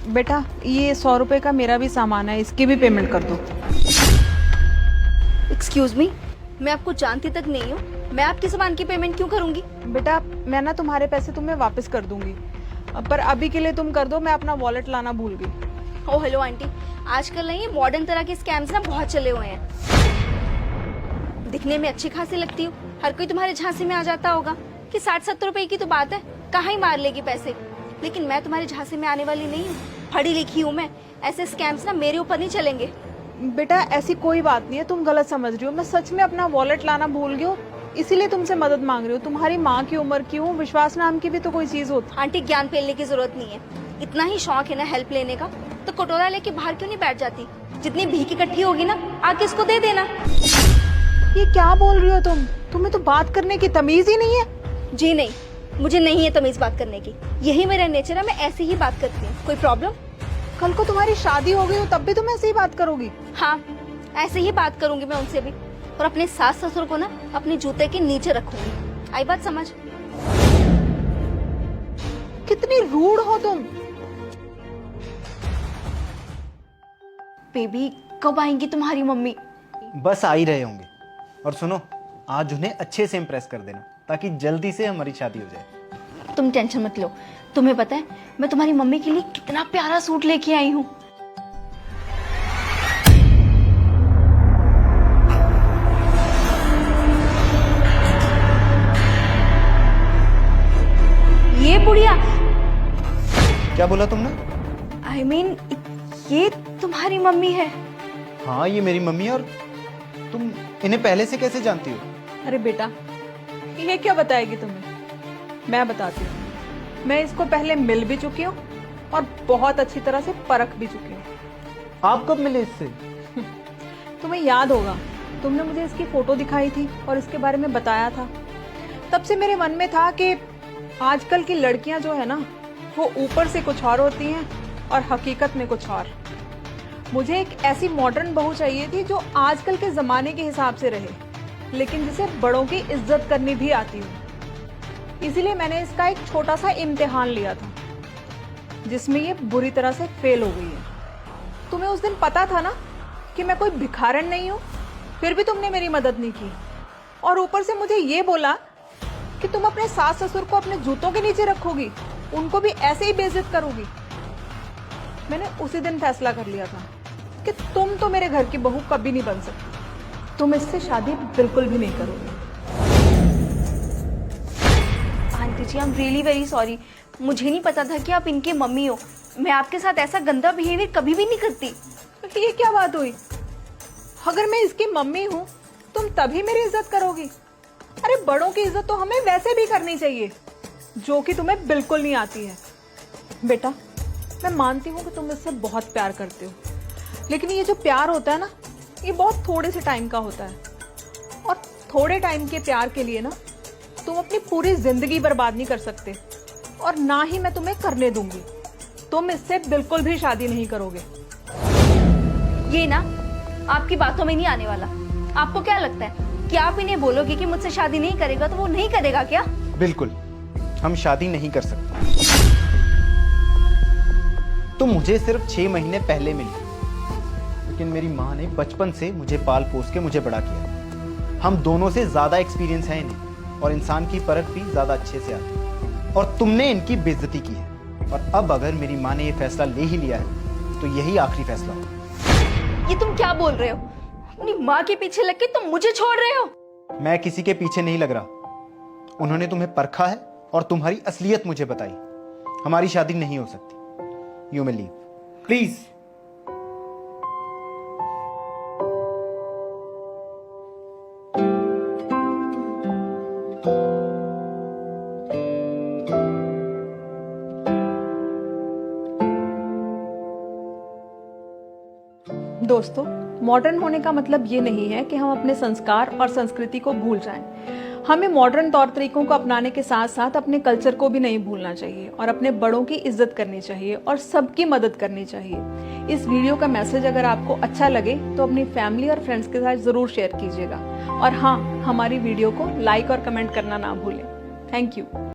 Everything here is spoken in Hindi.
बेटा ये 100 रुपए का मेरा भी सामान है, इसकी भी पेमेंट कर दो। एक्सक्यूज मी, मैं आपको जानती तक नहीं हूँ, मैं आपके सामान की पेमेंट क्यों करूंगी? बेटा मैं ना तुम्हारे पैसे तुम्हें वापस कर दूंगी, पर अभी के लिए तुम कर दो, मैं अपना वॉलेट लाना भूल गई। ओह हेलो आंटी, आजकल ना ये मॉडर्न तरह के स्कैम्स ना बहुत चले हुए हैं। दिखने में अच्छी खासी लगती हूँ, हर कोई तुम्हारे झांसे में आ जाता होगा कि 60-70 रुपए की तो बात है, कहाँ ही मार लेगी पैसे। लेकिन मैं तुम्हारे झांसे में आने वाली नहीं हूँ, पढ़ी लिखी हूँ मैं, ऐसे स्कैम्स ना मेरे ऊपर नहीं चलेंगे। बेटा ऐसी कोई बात नहीं है, तुम गलत समझ रही हो, मैं सच में अपना वॉलेट लाना भूल गई हूँ, इसीलिए तुमसे मदद मांग रही हूँ। तुम्हारी माँ की उम्र की हूँ, विश्वास नाम की भी तो कोई चीज होती। आंटी ज्ञान फैलने की जरूरत नहीं है, इतना ही शौक है ना हेल्प लेने का, तो कटोरा लेके बाहर क्यों नहीं बैठ जाती? जितनी भीख इकट्ठी होगी ना आके इसको दे देना। ये क्या बोल रही हो तुम? तुम्हें तो बात करने की तमीज ही नहीं है। जी नहीं, मुझे नहीं है तमीज बात करने की, यही मेरा नेचर है, मैं ऐसे ही बात करती हूँ। कोई प्रॉब्लम? कल को तुम्हारी शादी हो गई हो तब भी तुम ऐसे ही बात करोगी? हाँ, ऐसे ही बात करूंगी मैं उनसे भी, और अपने सास ससुर को ना अपने जूते के नीचे रखूंगी। आई बात समझ? कितनी रूड हो तुम। बेबी कब आएंगी तुम्हारी मम्मी? बस आ ही रहे होंगे। और सुनो, आज उन्हें अच्छे से इम्प्रेस कर देना ताकि जल्दी से हमारी शादी हो जाए। तुम टेंशन मत लो, तुम्हें पता है मैं तुम्हारी मम्मी के लिए कितना प्यारा सूट लेके आई हूँ। ये बुढ़िया, क्या बोला तुमने? I mean, ये तुम्हारी मम्मी है? हाँ, ये मेरी मम्मी है। और तुम इन्हें पहले से कैसे जानती हो? अरे बेटा ये क्या बताएगी तुम्हें, मैं बताती हूँ। मैं इसको पहले मिल भी चुकी हूँ और बहुत अच्छी तरह से परख भी चुकी हूँ। आप कब मिले इससे? तुम्हें याद होगा, तुमने मुझे इसकी फोटो दिखाई थी और इसके बारे में बताया था। तब से मेरे मन में था कि आजकल की लड़कियां जो है ना, वो ऊपर से कुछ और होती हैं और हकीकत में कुछ और। मुझे एक ऐसी मॉडर्न बहू चाहिए थी जो आजकल के जमाने के हिसाब से रहे, लेकिन जिसे बड़ों की इज्जत करनी भी आती हो। इसीलिए मैंने इसका एक छोटा सा इम्तिहान लिया था, जिसमें ये बुरी तरह से फेल हो गई है। तुम्हें उस दिन पता था ना कि मैं कोई भिखारन नहीं हूँ, फिर भी तुमने मेरी मदद नहीं की, और ऊपर से मुझे ये बोला कि तुम अपने सास ससुर को अपने जूतों के नीचे रखोगी, उनको भी ऐसे ही बेइज्जत करोगी। मैंने उसी दिन फैसला कर लिया था कि तुम तो मेरे घर की बहू कभी नहीं बन सकती, तुम इससे शादी बिल्कुल भी नहीं करोगे। Aunty ji, I am really very sorry, मुझे नहीं पता था कि आप इनके मम्मी हो। मैं आपके साथ ऐसा गंदा बिहेवियर कभी भी नहीं करती। ये क्या बात हुई? अगर मैं इसकी मम्मी हूं, तुम तभी मेरी इज्जत करोगी? अरे बड़ों की इज्जत तो हमें वैसे भी करनी चाहिए, जो कि तुम्हें बिल्कुल नहीं आती है। बेटा मैं मानती हूँ कि तुम इससे बहुत प्यार करते हो, लेकिन ये जो प्यार होता है ना, ये बहुत थोड़े से टाइम का होता है, और थोड़े टाइम के प्यार के लिए ना तुम अपनी पूरी जिंदगी बर्बाद नहीं कर सकते, और ना ही मैं तुम्हें करने दूंगी। तुम इससे बिल्कुल भी शादी नहीं करोगे। ये ना आपकी बातों में नहीं आने वाला। आपको क्या लगता है कि आप इन्हें बोलोगे कि मुझसे शादी नहीं करेगा तो वो नहीं करेगा क्या? बिल्कुल, हम शादी नहीं कर सकते। तुम मुझे सिर्फ 6 महीने पहले मिली, लेकिन मेरी माँ ने बचपन से मुझे पाल पोस के मुझे बड़ा किया। हम दोनों से ज्यादा एक्सपीरियंस है इन्हें, और इंसान की परख भी ज्यादा अच्छे से आती है। और तुमने इनकी बेइज्जती की है, और अब अगर मेरी माँ ने ये फैसला ले ही लिया है तो यही आखिरी फैसला होगा। ये तुम क्या बोल रहे हो? अपनी माँ के पीछे लग के तुम मुझे छोड़ रहे हो? मैं किसी के पीछे नहीं लग रहा। उन्होंने तुम्हें परखा है और तुम्हारी असलियत मुझे बताई। हमारी शादी नहीं हो सकती। You may leave please. दोस्तों, मॉडर्न होने का मतलब ये नहीं है कि हम अपने संस्कार और संस्कृति को भूल जाएं। हमें मॉडर्न तौर तरीकों को अपनाने के साथ साथ अपने कल्चर को भी नहीं भूलना चाहिए, और अपने बड़ों की इज्जत करनी चाहिए और सबकी मदद करनी चाहिए। इस वीडियो का मैसेज अगर आपको अच्छा लगे तो अपनी फैमिली और फ्रेंड्स के साथ ज़रूर शेयर कीजिएगा, और हाँ, हमारी वीडियो को लाइक और कमेंट करना ना भूलें। Thank you.